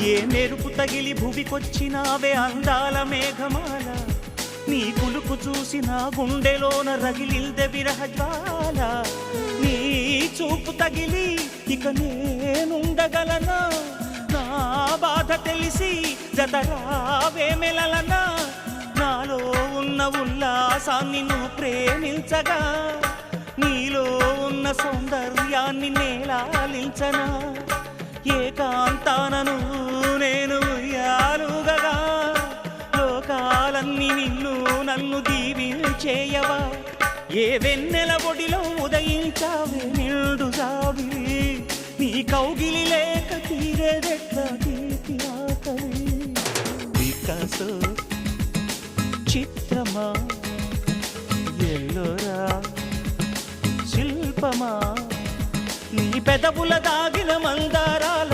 ఏ మెరుపు తగిలి భువికొచ్చినావే అందాల మేఘమాల నీ కులుకు చూసి నా గుండెలోన రగిలిల్దె విరహజ్వాల నీ చూపు తగిలి ఇక నేనుండగలనా నా బాధ తెలిసి జతరావే మెలలనా నాలో ఉన్న ఉల్లాసాన్ని నువ్వు ప్రేమించగా నీలో ఉన్న సౌందర్యాన్ని నేలాలించనా ఏకాంతానను నేను ఉయ్యాలుగగా లోకాలన్నీ నిన్ను నన్ను దీవించేయవా ఏ వెన్నెల ఒడిలో ఉదయించావే నిండు జాబిలి నీ కౌగిలి లేక తీరేదెట్లా తీపి ఆకలి వికాసో చిత్రమా ఎల్లోరా శిల్పమా నీ పెదవుల దాగిన మందారాల